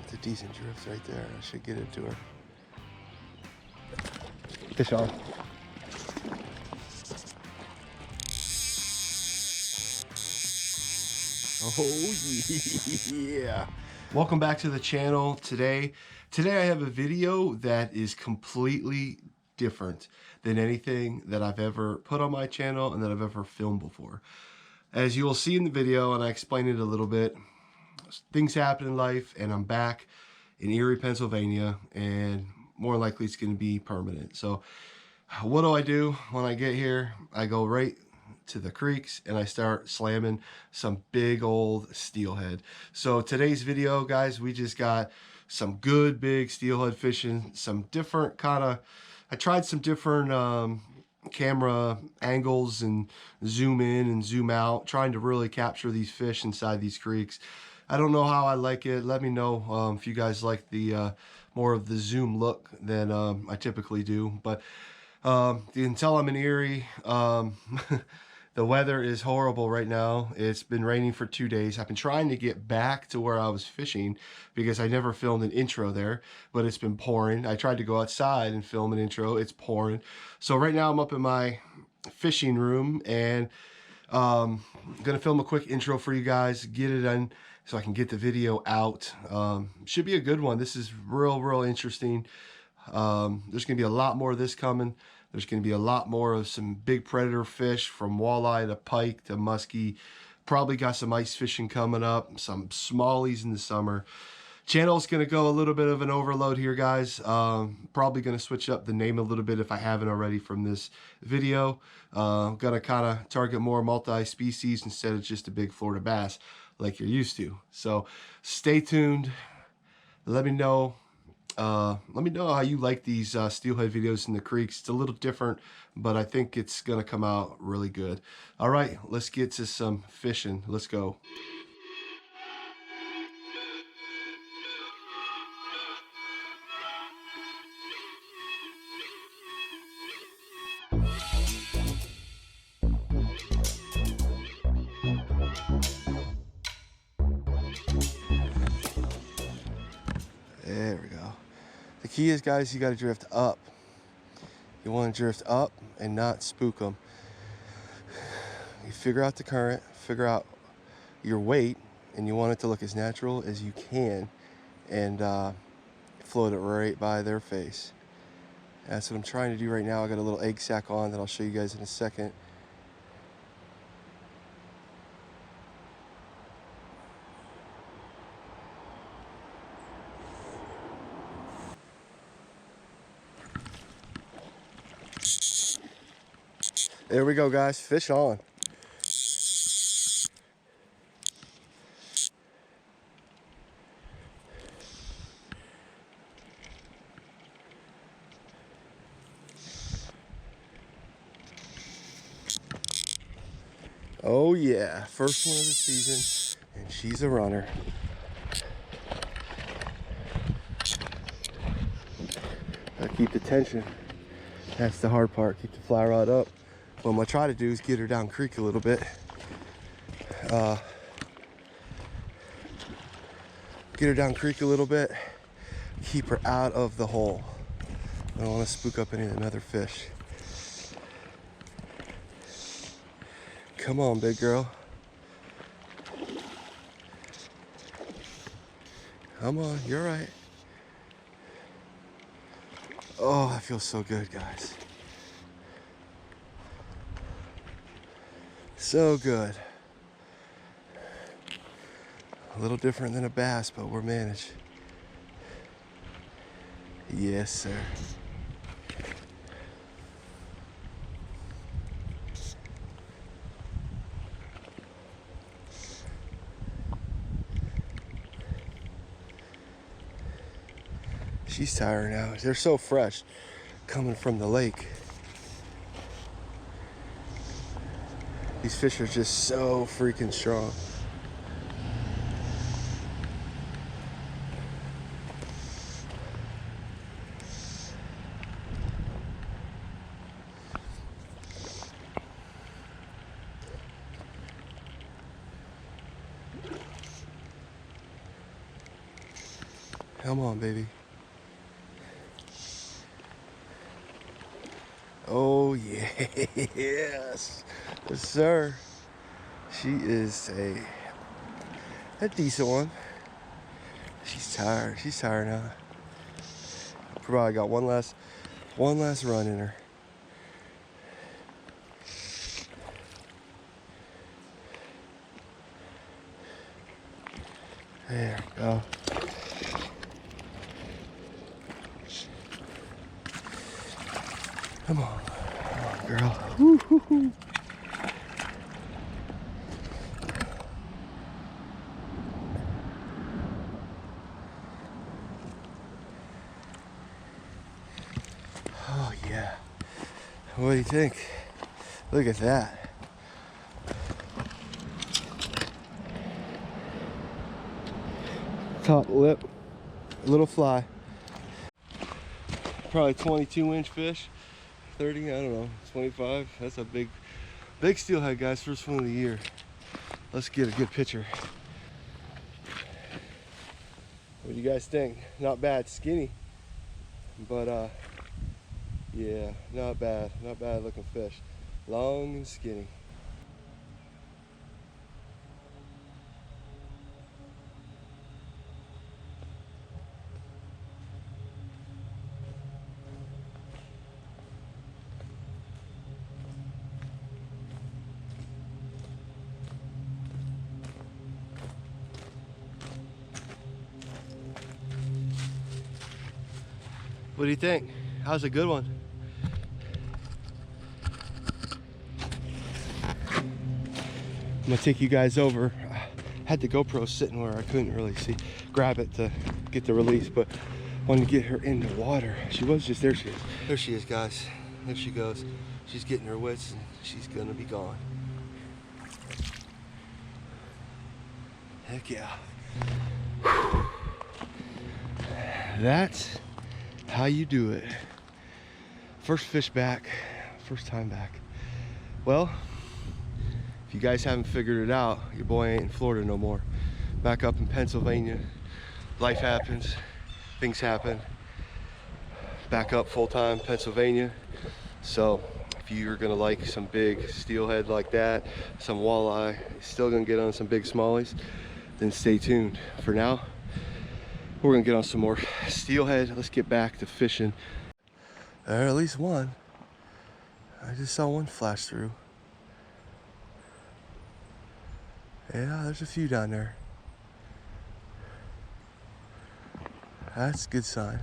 That's a decent drift right there. I should get it to her. Fish on. Oh yeah. Welcome back to the channel. Today I have a video that is completely different than anything that I've ever put on my channel and that I've ever filmed before. As you will see in the video, and I explained it a little bit, things happen in life and I'm back in Erie, Pennsylvania, and more likely it's going to be permanent. So what do? When I get here, I go right to the creeks and I start slamming some big old steelhead. So today's video, guys, we just got some good big steelhead fishing, some different kind of, I tried some different camera angles and zoom in and zoom out, trying to really capture these fish inside these creeks. I don't know how I like it. Let me know if you guys like the more of the zoom look than I typically do. But you can tell I'm in Erie. The weather is horrible right now. It's been raining for 2 days. I've been trying to get back to where I was fishing because I never filmed an intro there, but it's been pouring. I tried to go outside and film an intro. It's pouring. So right now I'm up in my fishing room and I'm gonna film a quick intro for you guys, get it done so I can get the video out. Should be a good one. This is real interesting. There's gonna be a lot more of this coming. There's going to be a lot more of some big predator fish, from walleye to pike to muskie. Probably got some ice fishing coming up, some smallies in the summer. Channel's going to go a little bit of an overload here, guys. Probably going to switch up the name a little bit if I haven't already from this video. Going to kind of target more multi-species instead of just a big Florida bass like you're used to. So stay tuned. Let me know how you like these steelhead videos in the creeks. It's a little different, but I think it's gonna come out really good. All right, let's get to some fishing. Let's go. There we go. The key is, guys, you got to drift up. You want to drift up and not spook them. You figure out the current, figure out your weight, and you want it to look as natural as you can, and float it right by their face. That's what I'm trying to do right now. I got a little egg sack on that I'll show you guys in a second. There we go, guys. Fish on. Oh yeah, first one of the season, and she's a runner. Gotta keep the tension. That's the hard part. Keep the fly rod up. What I'm gonna try to do is get her down creek a little bit. Get her down creek a little bit. Keep her out of the hole. I don't want to spook up any of the other fish. Come on, big girl. Come on, you're right. Oh, that feels so good, guys. So good. A little different than a bass, but we're managed. Yes, sir. She's tired now. They're so fresh coming from the lake. These fish are just so freaking strong. Come on, baby. Oh, yes. Yes, sir. She is a decent one. She's tired. She's tired now. Probably got one last run in her. There we go. Come on, girl. Woo, woo, woo. Oh yeah. What do you think? Look at that. Top lip, little fly. Probably 22-inch fish. 30, I don't know, 25. That's a big steelhead, guys. First one of the year. Let's get a good picture. What do you guys think? Not bad, skinny, but yeah, not bad looking fish. Long and skinny. What do you think? How's a good one? I'm gonna take you guys over. I had the GoPro sitting where I couldn't really grab it to get the release, but wanted to get her in the water. She was just there. There she is, guys. There she goes. She's getting her wits and she's gonna be gone. Heck yeah. Whew. That's how you do it. First fish back, first time back. Well, if you guys haven't figured it out, your boy ain't in Florida no more. Back up in Pennsylvania. Life happens, things happen. Back up full-time Pennsylvania. So if you're gonna like some big steelhead like that, some walleye, still gonna get on some big smallies, then stay tuned. For now, we're gonna get on some more steelhead. Let's get back to fishing. Or at least one. I just saw one flash through. Yeah, there's a few down there. That's a good sign.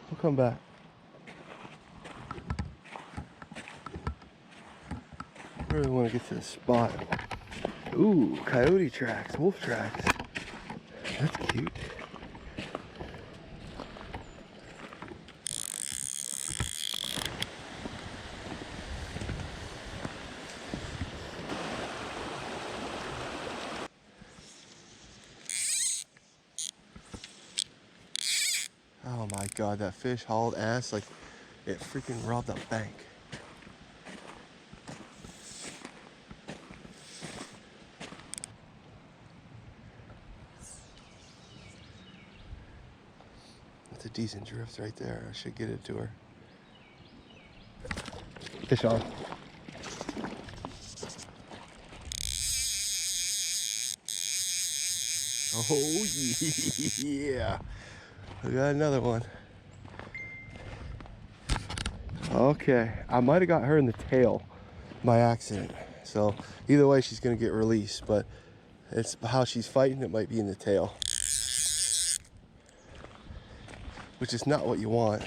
We'll come back. I really want to get to the spot. Ooh, coyote tracks, wolf tracks. That's cute. Oh my God, that fish hauled ass like it freaking robbed a bank. That's a decent drift right there. I should get it to her. Fish on. Oh yeah. We got another one. Okay, I might have got her in the tail by accident. So either way, she's gonna get released, but it's how she's fighting. It might be in the tail, which is not what you want.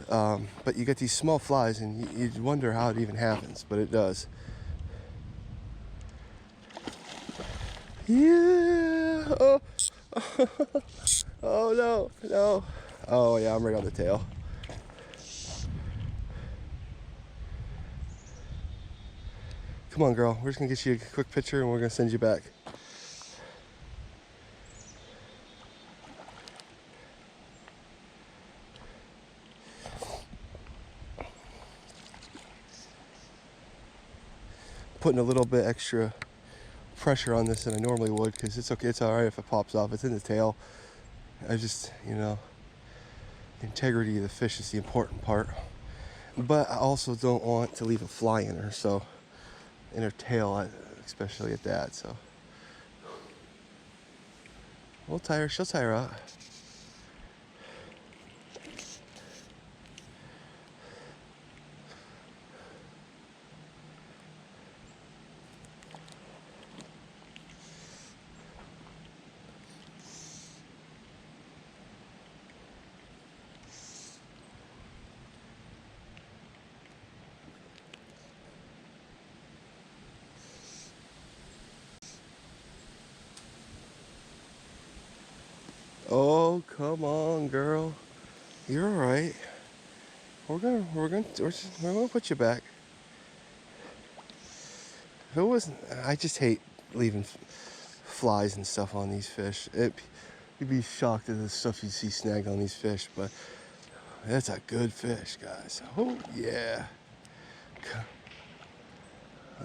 But you get these small flies and you wonder how it even happens, but it does. Yeah. Oh, oh no, no. Oh yeah, I'm right on the tail. Come on, girl. We're just gonna get you a quick picture and we're gonna send you back. putting a little bit extra pressure on this than I normally would, because it's okay, it's all right if it pops off. It's in the tail. I just, you know, the integrity of the fish is the important part. But I also don't want to leave a fly in her, so in her tail, especially at that. So we'll tie her. She'll tie her out. Oh, come on, girl. You're all right. We're gonna put you back. If it wasn't, I just hate leaving flies and stuff on these fish. You'd be shocked at the stuff you see snagged on these fish, but that's a good fish, guys. Oh yeah.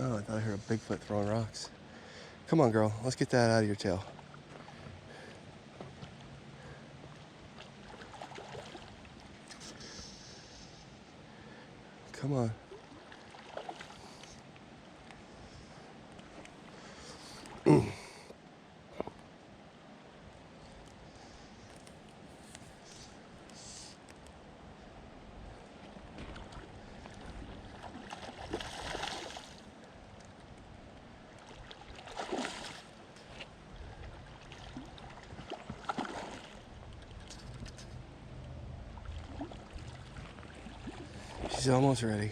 Oh, I thought I heard a Bigfoot throwing rocks. Come on, girl. Let's get that out of your tail. Come on. She's almost ready.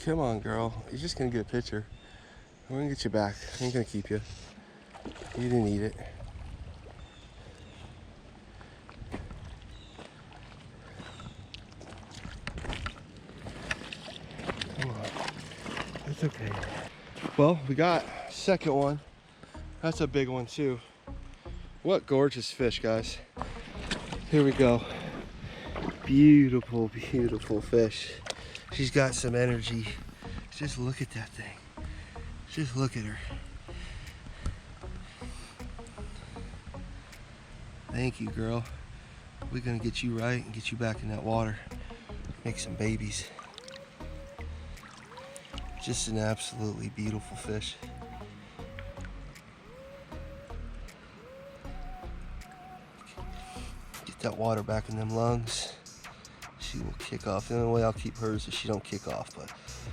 Come on, girl. You're just gonna get a picture. We're gonna get you back. I ain't gonna keep you. You didn't eat it. Come on. It's okay. Well, we got second one. That's a big one too. What gorgeous fish, guys. Here we go. Beautiful, beautiful fish. She's got some energy. Just look at that thing. Just look at her. Thank you, girl. We're gonna get you right and get you back in that water. Make some babies. Just an absolutely beautiful fish. Get that water back in them lungs. She will kick off. The only way I'll keep hers is she don't kick off, but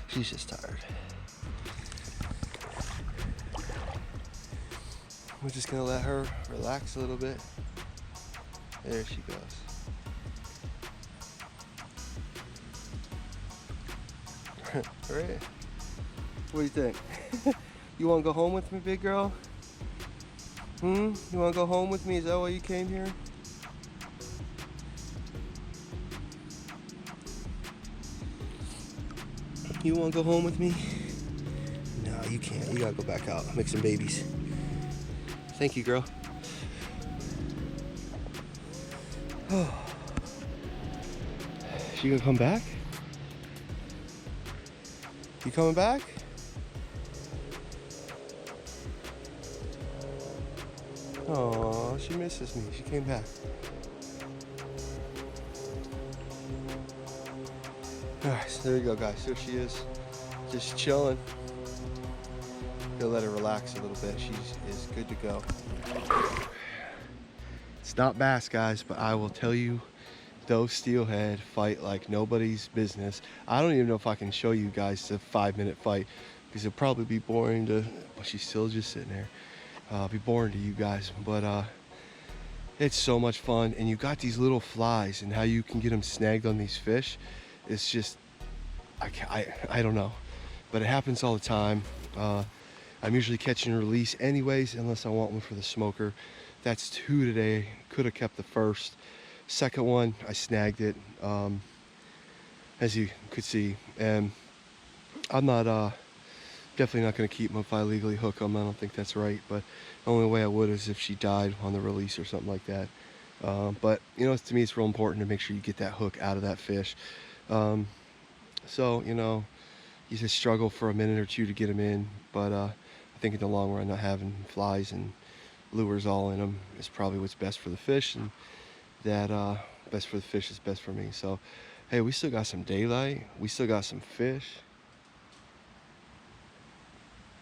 she's just tired. We're just gonna let her relax a little bit. There she goes. Alright. What do you think? You wanna go home with me, big girl? You wanna go home with me? Is that why you came here? You wanna go home with me? No, you can't. You gotta go back out, make some babies. Thank you, girl. She gonna come back? You coming back? Oh, she misses me. She came back. Alright, so there you go, guys. There she is. Just chilling. Gonna let her relax a little bit. She is good to go. It's not bass, guys, but I will tell you, those steelhead fight like nobody's business. I don't even know if I can show you guys the 5-minute fight, because it'll probably be boring to, well, she's still just sitting there. Be boring to you guys, but it's so much fun. And you got these little flies, and how you can get them snagged on these fish, it's just, I don't know, but it happens all the time. I'm usually catching a release anyways, unless I want one for the smoker. That's 2 today. Could have kept the first. Second one, I snagged it, as you could see. And I'm not, definitely not going to keep them if I legally hook them. I don't think that's right. But the only way I would is if she died on the release or something like that. But you know, to me it's real important to make sure you get that hook out of that fish. So you know, you just struggle for a minute or two to get them in, but I think in the long run, not having flies and lures all in them is probably what's best for the fish, and that best for the fish is best for me. So hey, we still got some daylight, we still got some fish.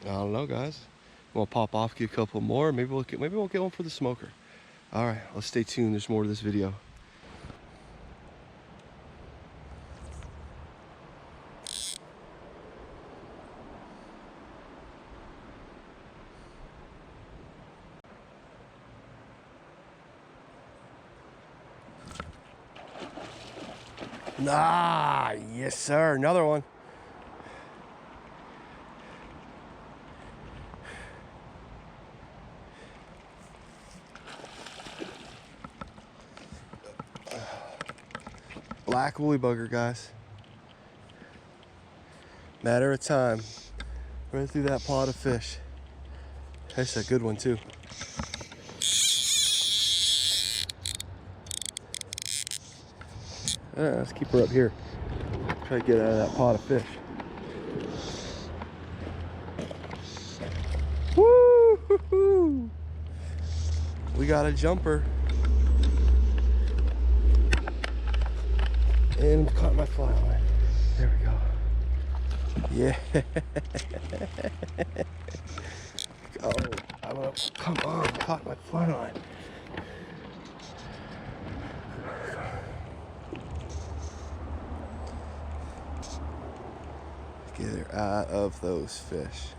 I don't know, guys. We'll pop off, get a couple more. Maybe we'll get one for the smoker. All right, let's stay tuned. There's more to this video. Ah, yes, sir. Another one. Black woolly bugger, guys. Matter of time. Right through that pot of fish. That's a good one too. Let's keep her up here. Try to get out of that pot of fish. Woo! We got a jumper. And caught my fly line. There we go. Yeah. Oh, come on, caught my fly line. Get her out of those fish.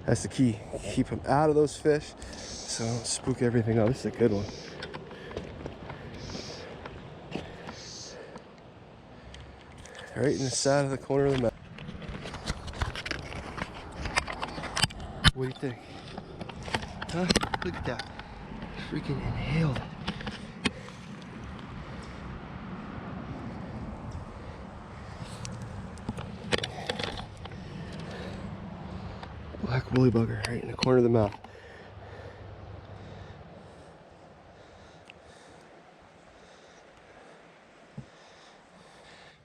That's the key. Keep them out of those fish so don't spook everything up. This is a good one. Right in the side of the corner of the mouth. What do you think? Huh? Look at that. Freaking inhaled it. Black woolly bugger right in the corner of the mouth.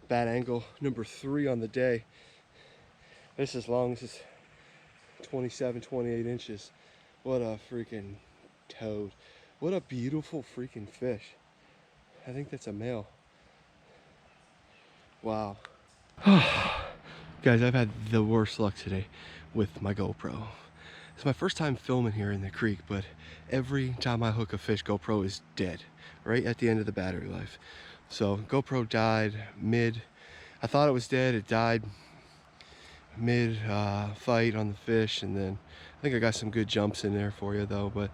Bad angle, number 3 on the day. This is long, this is 27, 28 inches. What a freaking toad. What a beautiful freaking fish. I think that's a male. Wow. Guys, I've had the worst luck today with my GoPro. It's my first time filming here in the creek, but every time I hook a fish, GoPro is dead, right at the end of the battery life. So GoPro died mid, I thought it was dead, it died mid fight on the fish, and then I think I got some good jumps in there for you though. But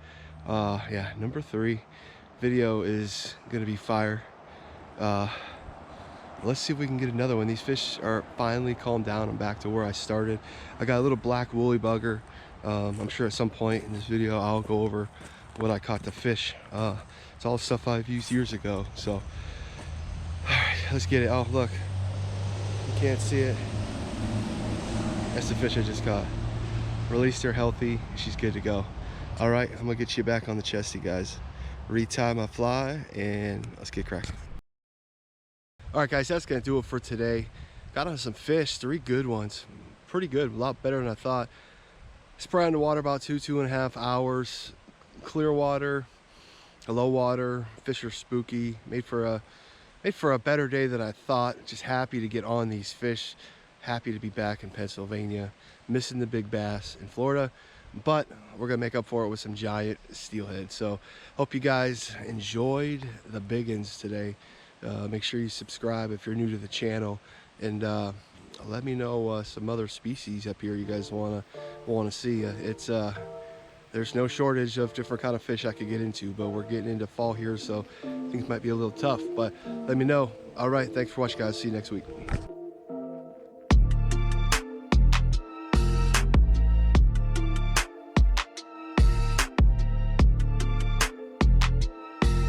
yeah, number 3 video is gonna be fire. Let's see if we can get another one. These fish are finally calmed down. I'm back to where I started. I got a little black woolly bugger. I'm sure at some point in this video I'll go over what I caught the fish. It's all stuff I've used years ago. So, all right, let's get it. Oh, look, you can't see it. That's the fish I just caught. Released her healthy. She's good to go. All right, I'm gonna get you back on the chesty, guys. Retie my fly and let's get cracking. All right, guys, that's gonna do it for today. Got on some fish, 3 good ones. Pretty good, a lot better than I thought. Spray on the water about 2.5 hours. Clear water, low water. Fish are spooky. Made for a better day than I thought. Just happy to get on these fish. Happy to be back in Pennsylvania. Missing the big bass in Florida, but we're gonna make up for it with some giant steelhead. So hope you guys enjoyed the biggins today. Make sure you subscribe if you're new to the channel, and let me know some other species up here you guys wanna see. There's no shortage of different kind of fish I could get into, but we're getting into fall here, so things might be a little tough, but let me know. All right, thanks for watching, guys. See you next week.